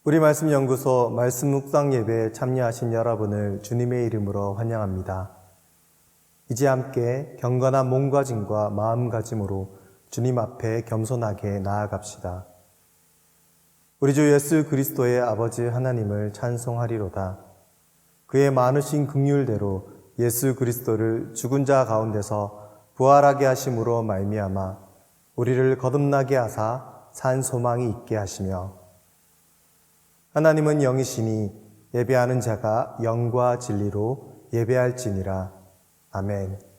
우리 말씀연구소 말씀 묵상 예배에 참여하신 여러분을 주님의 이름으로 환영합니다. 이제 함께 경건한 몸가짐과 마음가짐으로 주님 앞에 겸손하게 나아갑시다. 우리 주 예수 그리스도의 아버지 하나님을 찬송하리로다. 그의 많으신 긍휼대로 예수 그리스도를 죽은 자 가운데서 부활하게 하심으로 말미암아 우리를 거듭나게 하사 산 소망이 있게 하시며, 하나님은 영이시니 예배하는 자가 영과 진리로 예배할지니라. 아멘.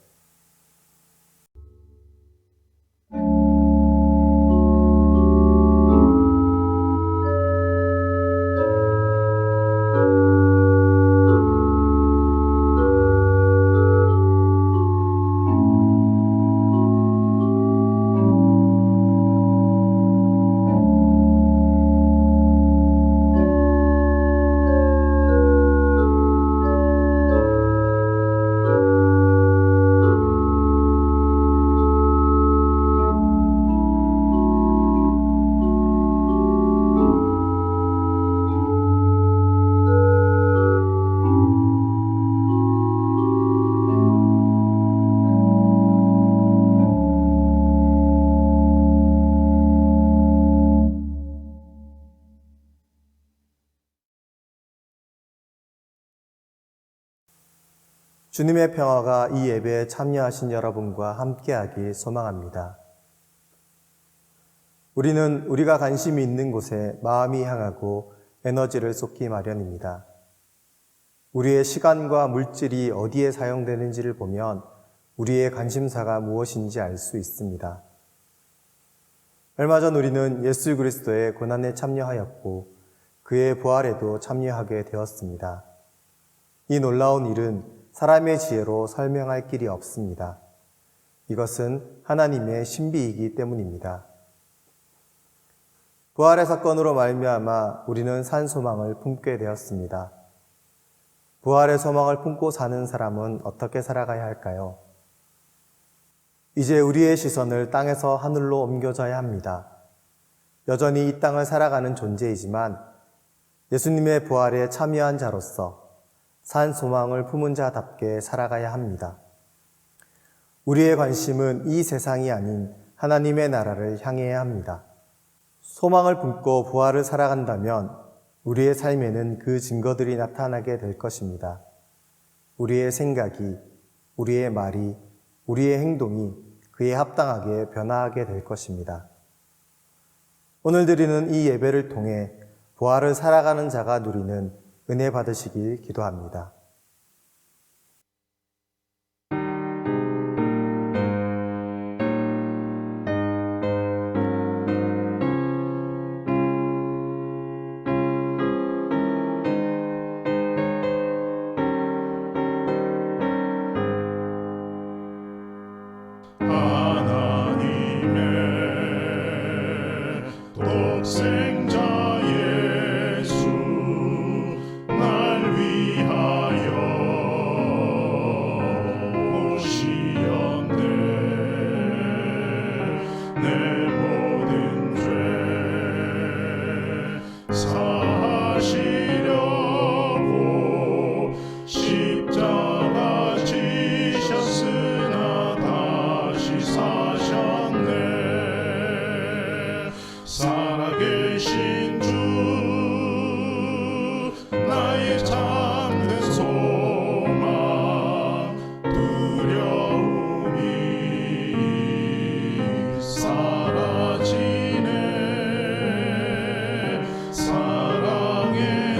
주님의 평화가 이 예배에 참여하신 여러분과 함께하길 소망합니다. 우리는 우리가 관심이 있는 곳에 마음이 향하고 에너지를 쏟기 마련입니다. 우리의 시간과 물질이 어디에 사용되는지를 보면 우리의 관심사가 무엇인지 알 수 있습니다. 얼마 전 우리는 예수 그리스도의 고난에 참여하였고 그의 부활에도 참여하게 되었습니다. 이 놀라운 일은 사람의 지혜로 설명할 길이 없습니다. 이것은 하나님의 신비이기 때문입니다. 부활의 사건으로 말미암아 우리는 산 소망을 품게 되었습니다. 부활의 소망을 품고 사는 사람은 어떻게 살아가야 할까요? 이제 우리의 시선을 땅에서 하늘로 옮겨져야 합니다. 여전히 이 땅을 살아가는 존재이지만 예수님의 부활에 참여한 자로서 산 소망을 품은 자답게 살아가야 합니다. 우리의 관심은 이 세상이 아닌 하나님의 나라를 향해야 합니다. 소망을 품고 부활을 살아간다면 우리의 삶에는 그 증거들이 나타나게 될 것입니다. 우리의 생각이, 우리의 말이, 우리의 행동이 그에 합당하게 변화하게 될 것입니다. 오늘 드리는 이 예배를 통해 부활을 살아가는 자가 누리는 은혜 받으시길 기도합니다. 하나님의 독생자 예수 날 위하여 오시었네. 내 모든 죄 사하시려고 십자가 지셨으나 다시 사셨네. 살아계신 주 나의 참된 소망, 두려움이 사라지네. 사랑의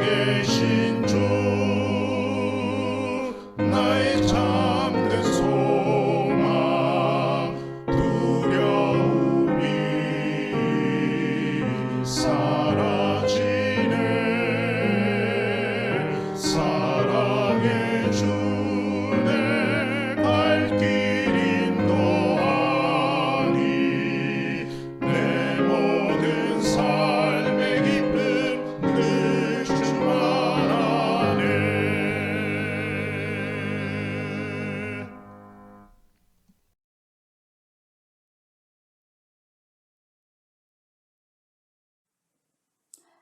살아계신 주 나의 참된 소망 두려움이 사라지네 사랑의 주 내 발길 인도하니 내 모든 삶의 기쁨 늘 충만하네.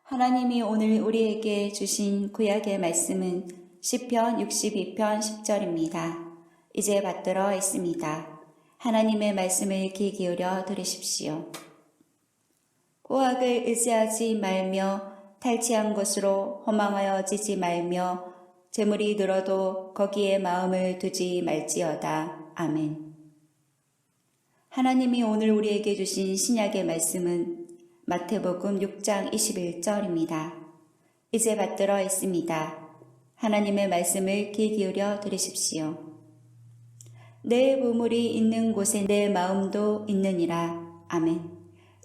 하나님이 오늘 우리에게 주신 구약의 말씀은 시편 62편 10절입니다. 이제 받들어 있습니다. 하나님의 말씀을 귀 기울여 들으십시오. 포악을 의지하지 말며 탈취한 것으로 허망하여 지지 말며 재물이 늘어도 거기에 마음을 두지 말지어다. 아멘. 하나님이 오늘 우리에게 주신 신약의 말씀은 마태복음 6장 21절입니다. 이제 받들어 있습니다. 하나님의 말씀을 귀 기울여 들으십시오. 내 보물이 있는 곳에 내 마음도 있느니라. 아멘.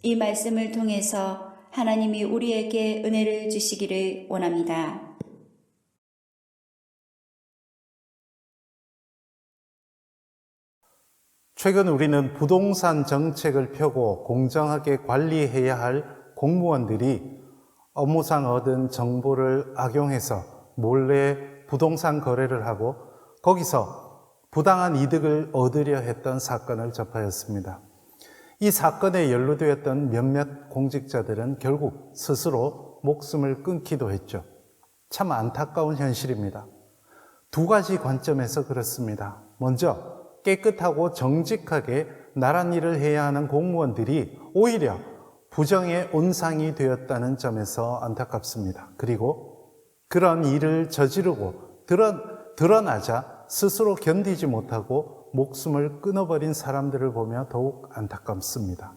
이 말씀을 통해서 하나님이 우리에게 은혜를 주시기를 원합니다. 최근 우리는 부동산 정책을 펴고 공정하게 관리해야 할 공무원들이 업무상 얻은 정보를 악용해서 몰래 부동산 거래를 하고 거기서 부당한 이득을 얻으려 했던 사건을 접하였습니다. 이 사건에 연루되었던 몇몇 공직자들은 결국 스스로 목숨을 끊기도 했죠. 참 안타까운 현실입니다. 두 가지 관점에서 그렇습니다. 먼저 깨끗하고 정직하게 나란 일을 해야 하는 공무원들이 오히려 부정의 온상이 되었다는 점에서 안타깝습니다. 그리고 그런 일을 저지르고 드러나자 스스로 견디지 못하고 목숨을 끊어버린 사람들을 보며 더욱 안타깝습니다.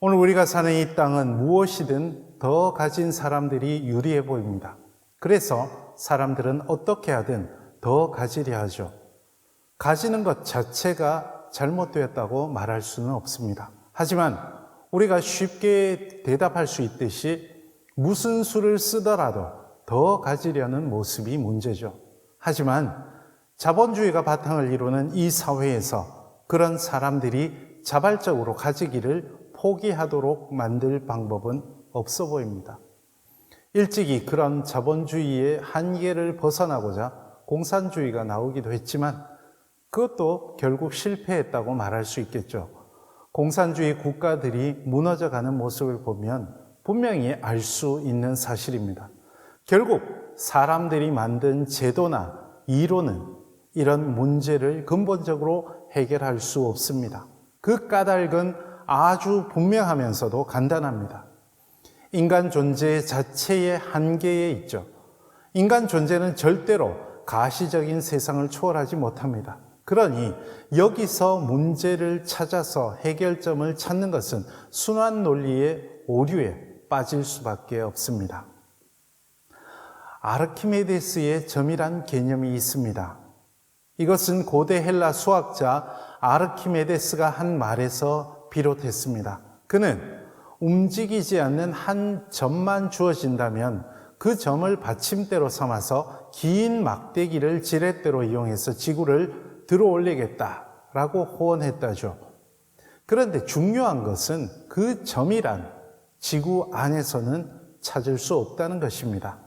오늘 우리가 사는 이 땅은 무엇이든 더 가진 사람들이 유리해 보입니다. 그래서 사람들은 어떻게 하든 더 가지려 하죠. 가지는 것 자체가 잘못되었다고 말할 수는 없습니다. 하지만 우리가 쉽게 대답할 수 있듯이 무슨 수를 쓰더라도 더 가지려는 모습이 문제죠. 하지만 자본주의가 바탕을 이루는 이 사회에서 그런 사람들이 자발적으로 가지기를 포기하도록 만들 방법은 없어 보입니다. 일찍이 그런 자본주의의 한계를 벗어나고자 공산주의가 나오기도 했지만 그것도 결국 실패했다고 말할 수 있겠죠. 공산주의 국가들이 무너져가는 모습을 보면 분명히 알 수 있는 사실입니다. 결국 사람들이 만든 제도나 이론은 이런 문제를 근본적으로 해결할 수 없습니다. 그 까닭은 아주 분명하면서도 간단합니다. 인간 존재 자체의 한계에 있죠. 인간 존재는 절대로 가시적인 세상을 초월하지 못합니다. 그러니 여기서 문제를 찾아서 해결점을 찾는 것은 순환 논리의 오류에 빠질 수밖에 없습니다. 아르키메데스의 점이란 개념이 있습니다. 이것은 고대 헬라 수학자 아르키메데스가 한 말에서 비롯했습니다. 그는 움직이지 않는 한 점만 주어진다면 그 점을 받침대로 삼아서 긴 막대기를 지렛대로 이용해서 지구를 들어올리겠다라고 호언했다죠. 그런데 중요한 것은 그 점이란 지구 안에서는 찾을 수 없다는 것입니다.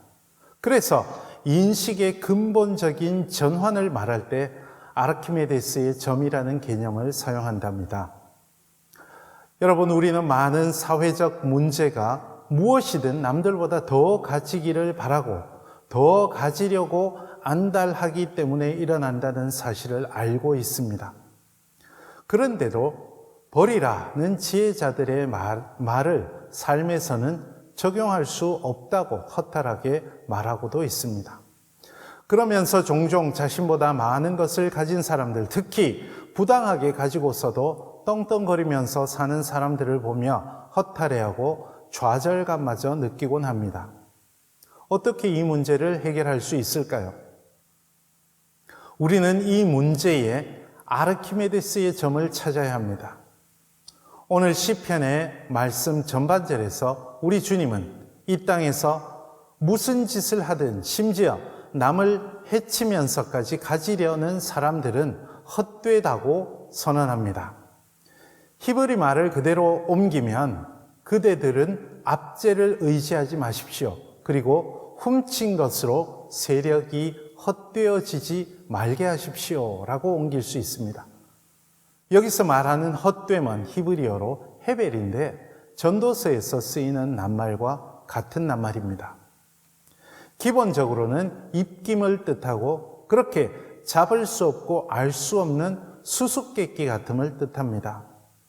그래서 인식의 근본적인 전환을 말할 때 아르키메데스의 점이라는 개념을 사용한답니다. 여러분, 우리는 많은 사회적 문제가 무엇이든 남들보다 더 가지기를 바라고 더 가지려고 안달하기 때문에 일어난다는 사실을 알고 있습니다. 그런데도 버리라는 지혜자들의 말을 삶에서는 적용할 수 없다고 허탈하게 말하고도 있습니다. 그러면서 종종 자신보다 많은 것을 가진 사람들, 특히 부당하게 가지고서도 떵떵거리면서 사는 사람들을 보며 허탈해하고 좌절감마저 느끼곤 합니다. 어떻게 이 문제를 해결할 수 있을까요? 우리는 이 문제에 아르키메데스의 점을 찾아야 합니다. 오늘 시편의 말씀 전반절에서 우리 주님은 이 땅에서 무슨 짓을 하든 심지어 남을 해치면서까지 가지려는 사람들은 헛되다고 선언합니다. 히브리 말을 그대로 옮기면 그대들은 압제를 의지하지 마십시오. 그리고 훔친 것으로 세력이 헛되어지지 말게 하십시오 라고 옮길 수 있습니다. 여기서 말하는 헛됨은 히브리어로 헤벨인데 전도서에서 쓰이는 낱말과 같은 낱말입니다. 기본적으로는 입김을 뜻하고 그렇게 잡을 수 없고 알 수 없는 수수께끼 같음을 뜻합니다.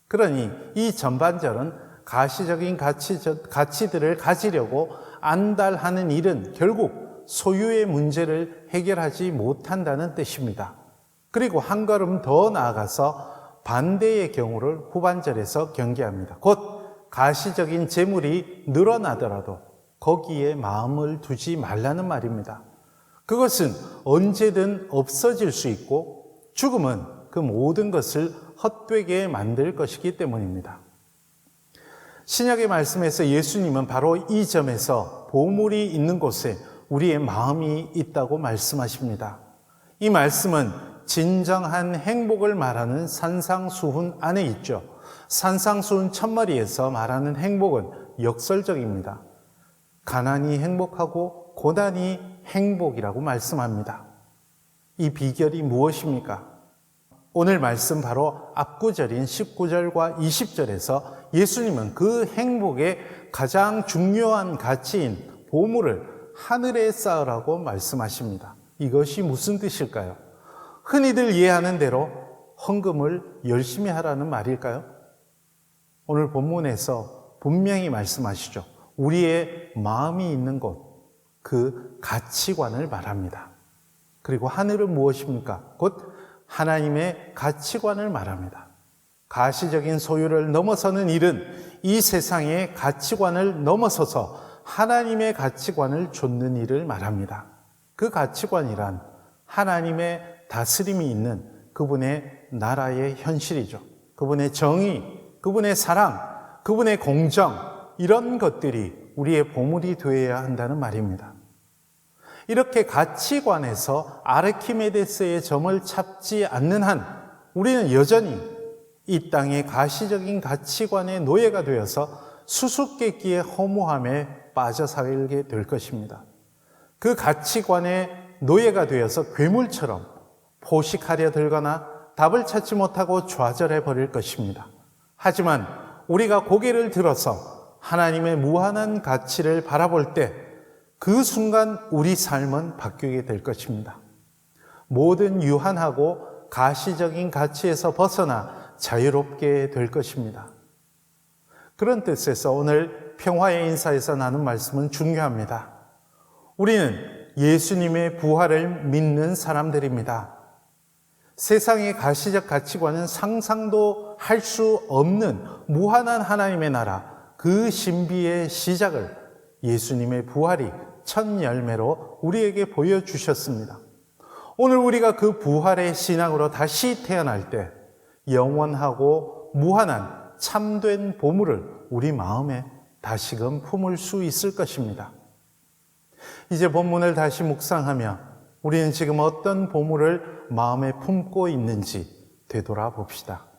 그러니 이 전반절은 가시적인 가치들을 가지려고 안달하는 일은 결국 소유의 문제를 해결하지 못한다는 뜻입니다. 그리고 한 걸음 더 나아가서 반대의 경우를 후반절에서 경계합니다. 곧 가시적인 재물이 늘어나더라도 거기에 마음을 두지 말라는 말입니다. 그것은 언제든 없어질 수 있고 죽음은 그 모든 것을 헛되게 만들 것이기 때문입니다. 신약의 말씀에서 예수님은 바로 이 점에서 보물이 있는 곳에 우리의 마음이 있다고 말씀하십니다. 이 말씀은 진정한 행복을 말하는 산상수훈 안에 있죠. 산상수훈 첫머리에서 말하는 행복은 역설적입니다. 가난이 행복하고 고난이 행복이라고 말씀합니다. 이 비결이 무엇입니까? 오늘 말씀 바로 앞구절인 19절과 20절에서 예수님은 그 행복의 가장 중요한 가치인 보물을 하늘에 쌓으라고 말씀하십니다. 이것이 무슨 뜻일까요? 흔히들 이해하는 대로 헌금을 열심히 하라는 말일까요? 오늘 본문에서 분명히 말씀하시죠. 우리의 마음이 있는 곳, 그 가치관을 말합니다. 그리고 하늘은 무엇입니까? 곧 하나님의 가치관을 말합니다. 가시적인 소유를 넘어서는 일은 이 세상의 가치관을 넘어서서 하나님의 가치관을 좇는 일을 말합니다. 그 가치관이란 하나님의 다스림이 있는 그분의 나라의 현실이죠. 그분의 정의, 그분의 사랑, 그분의 공정, 이런 것들이 우리의 보물이 되어야 한다는 말입니다. 이렇게 가치관에서 아르키메데스의 점을 찾지 않는 한 우리는 여전히 이 땅의 가시적인 가치관의 노예가 되어서 수수께끼의 허무함에 빠져 살게 될 것입니다. 그 가치관의 노예가 되어서 괴물처럼 포식하려 들거나 답을 찾지 못하고 좌절해 버릴 것입니다. 하지만 우리가 고개를 들어서 하나님의 무한한 가치를 바라볼 때 그 순간 우리 삶은 바뀌게 될 것입니다. 모든 유한하고 가시적인 가치에서 벗어나 자유롭게 될 것입니다. 그런 뜻에서 오늘 평화의 인사에서 나눈 말씀은 중요합니다. 우리는 예수님의 부활을 믿는 사람들입니다. 세상의 가시적 가치관은 상상도 할 수 없는 무한한 하나님의 나라, 그 신비의 시작을 예수님의 부활이 첫 열매로 우리에게 보여주셨습니다. 오늘 우리가 그 부활의 신앙으로 다시 태어날 때 영원하고 무한한 참된 보물을 우리 마음에 다시금 품을 수 있을 것입니다. 이제 본문을 다시 묵상하며 우리는 지금 어떤 보물을 마음에 품고 있는지 되돌아봅시다.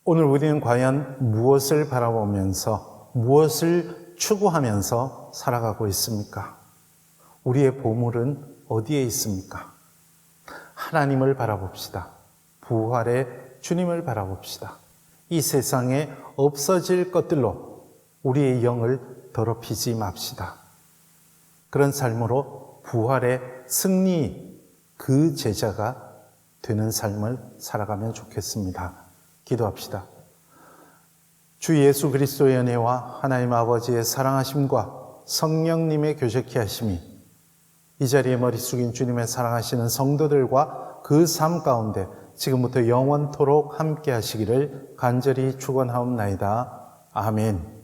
오늘 우리는 과연 무엇을 바라보면서, 무엇을 추구하면서 살아가고 있습니까? 우리의 보물은 어디에 있습니까? 하나님을 바라봅시다. 부활의 주님을 바라봅시다. 이 세상에 없어질 것들로 우리의 영을 더럽히지 맙시다. 그런 삶으로 부활의 승리, 그 제자가 되는 삶을 살아가면 좋겠습니다. 기도합시다. 주 예수 그리스도의 은혜와 하나님 아버지의 사랑하심과 성령님의 교제케 하심이 이 자리에 머리 숙인 주님의 사랑하시는 성도들과 그 삶 가운데 지금부터 영원토록 함께 하시기를 간절히 축원하옵나이다. 아멘.